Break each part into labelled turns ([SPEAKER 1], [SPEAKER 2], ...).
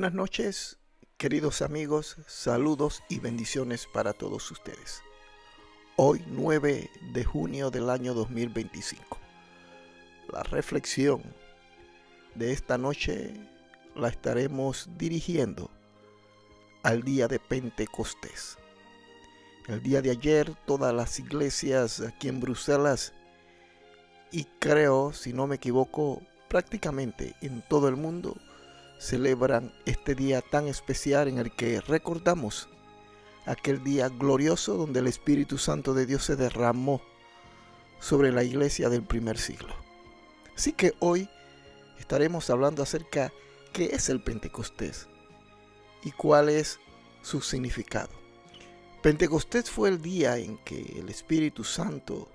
[SPEAKER 1] Buenas noches, queridos amigos, saludos y bendiciones para todos ustedes. Hoy 9 de junio del año 2025. La reflexión de esta noche la estaremos dirigiendo al día de Pentecostés. El día de ayer todas las iglesias aquí en Bruselas y creo, si no me equivoco, prácticamente en todo el mundo celebran este día tan especial en el que recordamos aquel día glorioso donde el Espíritu Santo de Dios se derramó sobre la iglesia del primer siglo. Así que hoy estaremos hablando acerca de qué es el Pentecostés y cuál es su significado. Pentecostés fue el día en que el Espíritu Santo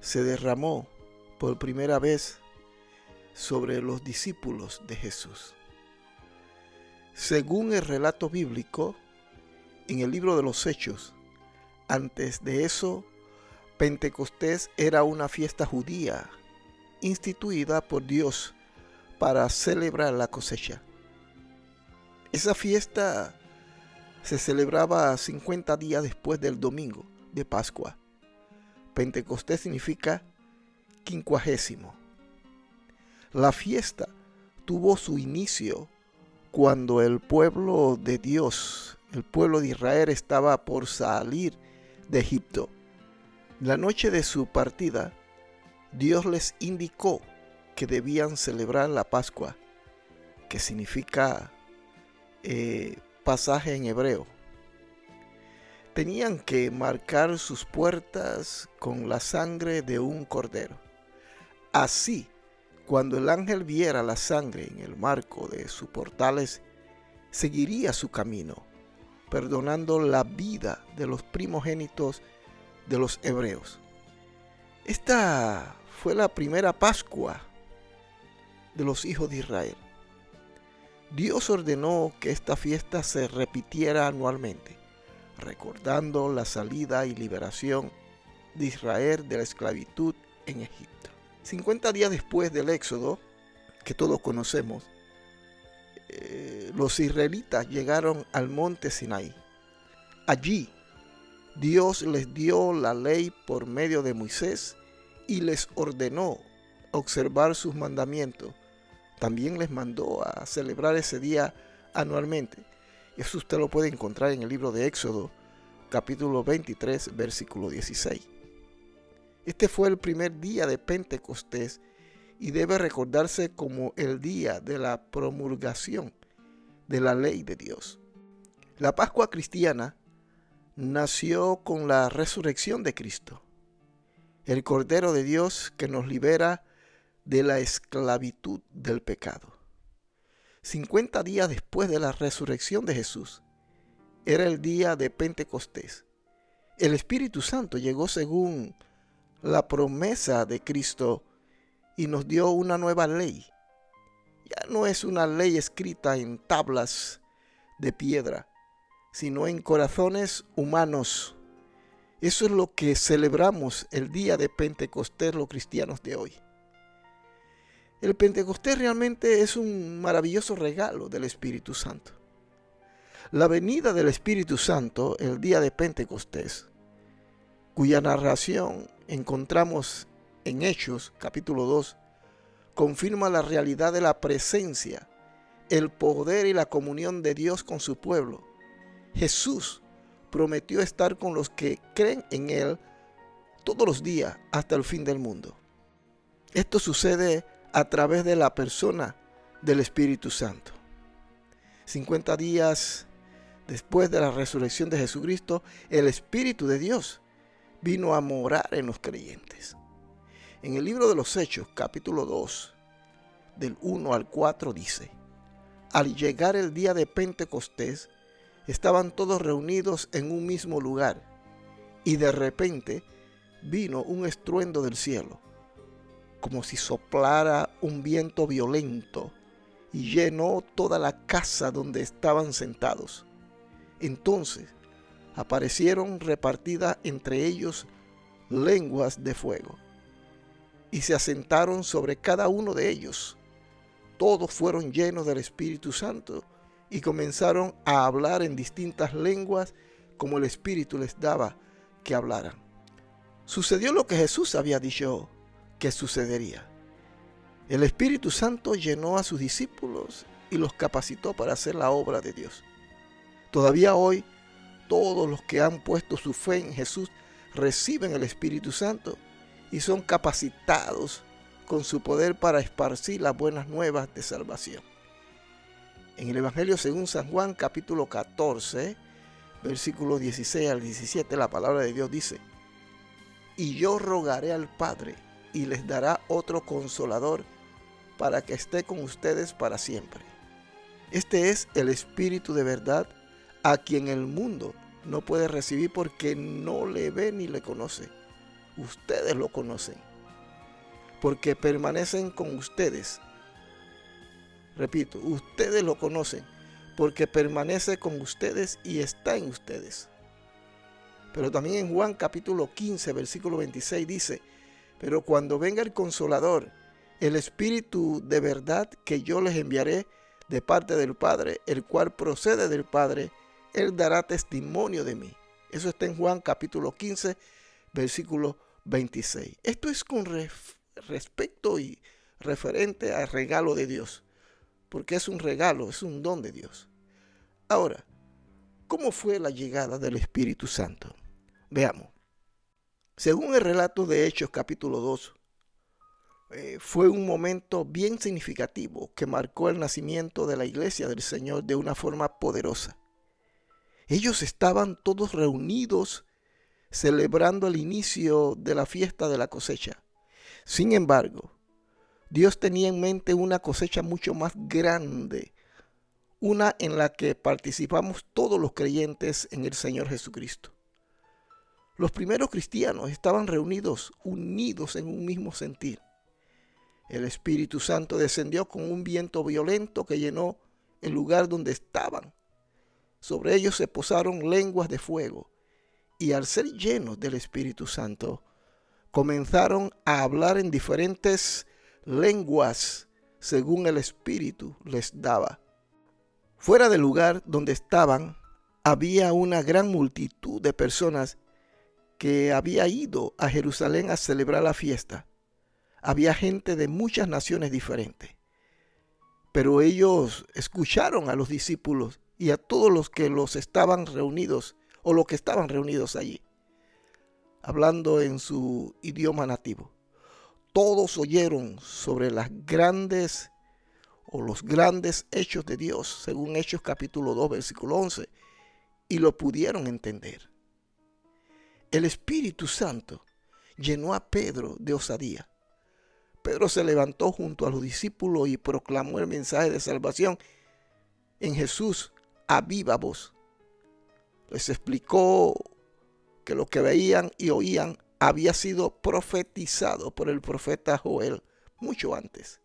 [SPEAKER 1] se derramó por primera vez sobre los discípulos de Jesús. Según el relato bíblico, en el libro de los Hechos, antes de eso, Pentecostés era una fiesta judía instituida por Dios para celebrar la cosecha. Esa fiesta se celebraba 50 días después del domingo de Pascua. Pentecostés significa 50. La fiesta tuvo su inicio cuando el pueblo de Dios, el pueblo de Israel, estaba por salir de Egipto. La noche de su partida, Dios les indicó que debían celebrar la Pascua, que significa pasaje en hebreo. Tenían que marcar sus puertas con la sangre de un cordero. Así, cuando el ángel viera la sangre en el marco de sus portales, seguiría su camino, perdonando la vida de los primogénitos de los hebreos. Esta fue la primera Pascua de los hijos de Israel. Dios ordenó que esta fiesta se repitiera anualmente, recordando la salida y liberación de Israel de la esclavitud en Egipto. 50 días después del Éxodo, que todos conocemos, los israelitas llegaron al monte Sinaí. Allí, Dios les dio la ley por medio de Moisés y les ordenó observar sus mandamientos. También les mandó a celebrar ese día anualmente. Eso usted lo puede encontrar en el libro de Éxodo, capítulo 23, versículo 16. Este fue el primer día de Pentecostés y debe recordarse como el día de la promulgación de la ley de Dios. La Pascua cristiana nació con la resurrección de Cristo, el Cordero de Dios que nos libera de la esclavitud del pecado. 50 días después de la resurrección de Jesús, era el día de Pentecostés. El Espíritu Santo llegó según la promesa de Cristo y nos dio una nueva ley. Ya no es una ley escrita en tablas de piedra, sino en corazones humanos. Eso es lo que celebramos el día de Pentecostés los cristianos de hoy. El Pentecostés realmente es un maravilloso regalo del Espíritu Santo. La venida del Espíritu Santo el día de Pentecostés, cuya narración encontramos en Hechos, capítulo 2, confirma la realidad de la presencia, el poder y la comunión de Dios con su pueblo. Jesús prometió estar con los que creen en Él todos los días hasta el fin del mundo. Esto sucede a través de la persona del Espíritu Santo. 50 días después de la resurrección de Jesucristo, el Espíritu de Dios vino a morar en los creyentes. En el libro de los Hechos, capítulo 2, del 1 al 4 dice: al llegar el día de Pentecostés, estaban todos reunidos en un mismo lugar, y de repente vino un estruendo del cielo, como si soplara un viento violento, y llenó toda la casa donde estaban sentados. Entonces aparecieron repartidas entre ellos lenguas de fuego, y se asentaron sobre cada uno de ellos. Todos fueron llenos del Espíritu Santo y comenzaron a hablar en distintas lenguas como el Espíritu les daba que hablaran. Sucedió lo que Jesús había dicho que sucedería. El Espíritu Santo llenó a sus discípulos y los capacitó para hacer la obra de Dios. Todavía hoy, todos los que han puesto su fe en Jesús reciben el Espíritu Santo y son capacitados con su poder para esparcir las buenas nuevas de salvación. En el Evangelio según San Juan, capítulo 14, versículos 16 al 17, la palabra de Dios dice: y yo rogaré al Padre, y les dará otro consolador, para que esté con ustedes para siempre. Este es el Espíritu de verdad, a quien el mundo no puede recibir porque no le ve ni le conoce. Ustedes lo conocen, porque permanecen con ustedes. Repito, ustedes lo conocen, porque permanece con ustedes y está en ustedes. Pero también en Juan capítulo 15, versículo 26 dice: pero cuando venga el Consolador, el Espíritu de verdad que yo les enviaré de parte del Padre, el cual procede del Padre, Él dará testimonio de mí. Eso está en Juan capítulo 15, versículo 26. Esto es con respecto y referente al regalo de Dios, porque es un regalo, es un don de Dios. Ahora, ¿cómo fue la llegada del Espíritu Santo? Veamos. Según el relato de Hechos capítulo 2, fue un momento bien significativo que marcó el nacimiento de la iglesia del Señor de una forma poderosa. Ellos estaban todos reunidos celebrando el inicio de la fiesta de la cosecha. Sin embargo, Dios tenía en mente una cosecha mucho más grande, una en la que participamos todos los creyentes en el Señor Jesucristo. Los primeros cristianos estaban reunidos, unidos en un mismo sentir. El Espíritu Santo descendió con un viento violento que llenó el lugar donde estaban. Sobre ellos se posaron lenguas de fuego, y al ser llenos del Espíritu Santo, comenzaron a hablar en diferentes lenguas según el Espíritu les daba. Fuera del lugar donde estaban, había una gran multitud de personas que había ido a Jerusalén a celebrar la fiesta. Había gente de muchas naciones diferentes, pero ellos escucharon a los discípulos y a todos los que estaban reunidos allí, hablando en su idioma nativo. Todos oyeron sobre los grandes hechos de Dios, según Hechos capítulo 2, versículo 11, y lo pudieron entender. El Espíritu Santo llenó a Pedro de osadía. Pedro se levantó junto a los discípulos y proclamó el mensaje de salvación en Jesús a viva voz. Les explicó que lo que veían y oían había sido profetizado por el profeta Joel mucho antes.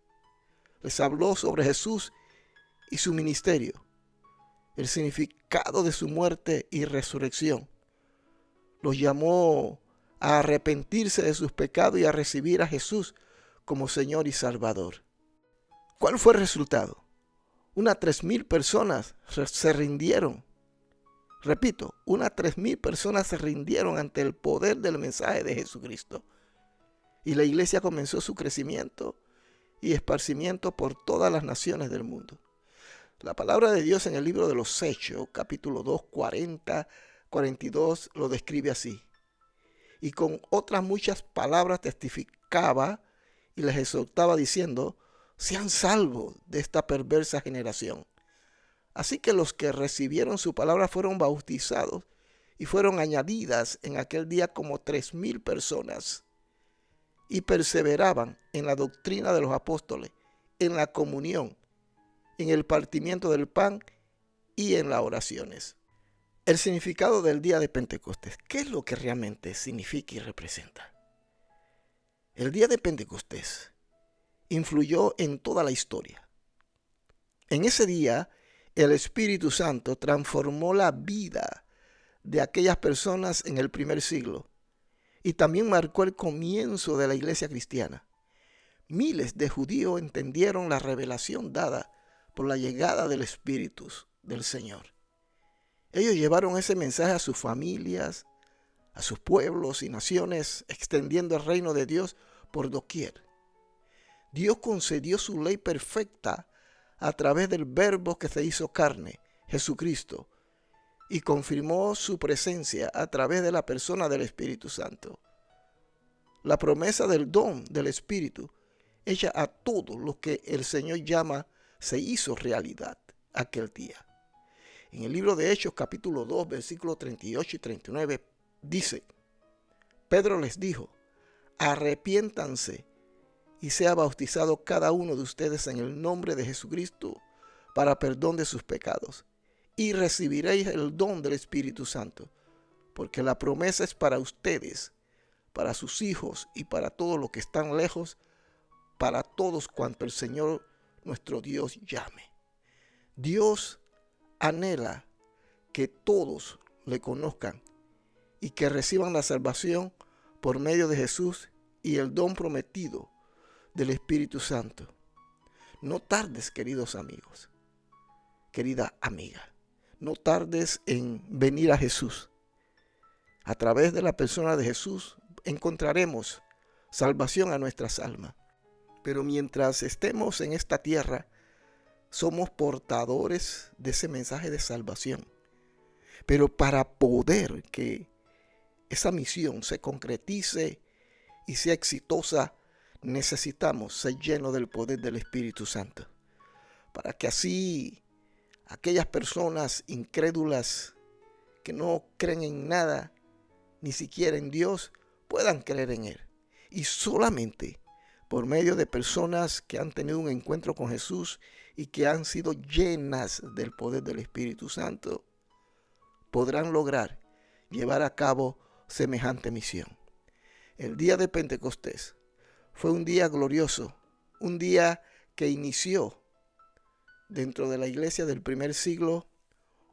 [SPEAKER 1] Les habló sobre Jesús y su ministerio, el significado de su muerte y resurrección. Los llamó a arrepentirse de sus pecados y a recibir a Jesús como Señor y Salvador. ¿Cuál fue el resultado? Unas 3,000 personas se rindieron. Repito, unas 3,000 personas se rindieron ante el poder del mensaje de Jesucristo. Y la iglesia comenzó su crecimiento y esparcimiento por todas las naciones del mundo. La palabra de Dios en el libro de los Hechos, capítulo 2, 40, 42, lo describe así. Y con otras muchas palabras testificaba y les exhortaba diciendo: sean salvos de esta perversa generación. Así que los que recibieron su palabra fueron bautizados y fueron añadidas en aquel día como 3,000 personas. Y perseveraban en la doctrina de los apóstoles, en la comunión, en el partimiento del pan y en las oraciones. El significado del día de Pentecostés. ¿Qué es lo que realmente significa y representa? El día de Pentecostés influyó en toda la historia. En ese día, el Espíritu Santo transformó la vida de aquellas personas en el primer siglo y también marcó el comienzo de la iglesia cristiana. Miles de judíos entendieron la revelación dada por la llegada del Espíritu del Señor. Ellos llevaron ese mensaje a sus familias, a sus pueblos y naciones, extendiendo el reino de Dios por doquier. Dios concedió su ley perfecta a través del Verbo que se hizo carne, Jesucristo, y confirmó su presencia a través de la persona del Espíritu Santo. La promesa del don del Espíritu, hecha a todo lo que el Señor llama, se hizo realidad aquel día. En el libro de Hechos, capítulo 2, versículos 38 y 39, dice: Pedro les dijo: arrepiéntanse y sea bautizado cada uno de ustedes en el nombre de Jesucristo para perdón de sus pecados, y recibiréis el don del Espíritu Santo, porque la promesa es para ustedes, para sus hijos y para todos los que están lejos, para todos cuanto el Señor nuestro Dios llame. Dios anhela que todos le conozcan y que reciban la salvación por medio de Jesús y el don prometido del Espíritu Santo. No tardes, queridos amigos, querida amiga, no tardes en venir a Jesús. A través de la persona de Jesús encontraremos salvación a nuestras almas. Pero mientras estemos en esta tierra, somos portadores de ese mensaje de salvación. Pero para poder que esa misión se concretice y sea exitosa, necesitamos ser llenos del poder del Espíritu Santo. Para que así aquellas personas incrédulas que no creen en nada, ni siquiera en Dios, puedan creer en Él. Y solamente por medio de personas que han tenido un encuentro con Jesús y que han sido llenas del poder del Espíritu Santo, podrán lograr llevar a cabo semejante misión. El día de Pentecostés fue un día glorioso, un día que inició dentro de la iglesia del primer siglo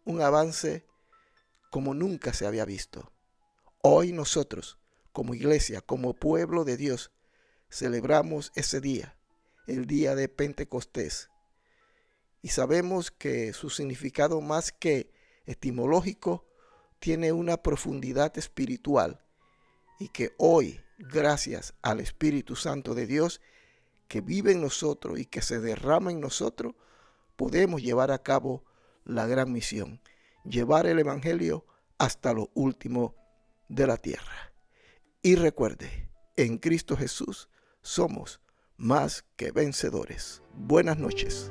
[SPEAKER 1] un avance como nunca se había visto. Hoy nosotros, como iglesia, como pueblo de Dios, celebramos ese día, el día de Pentecostés. Y sabemos que su significado, más que etimológico, tiene una profundidad espiritual. Y que hoy, gracias al Espíritu Santo de Dios, que vive en nosotros y que se derrama en nosotros, podemos llevar a cabo la gran misión, llevar el Evangelio hasta lo último de la tierra. Y recuerde, en Cristo Jesús somos más que vencedores. Buenas noches.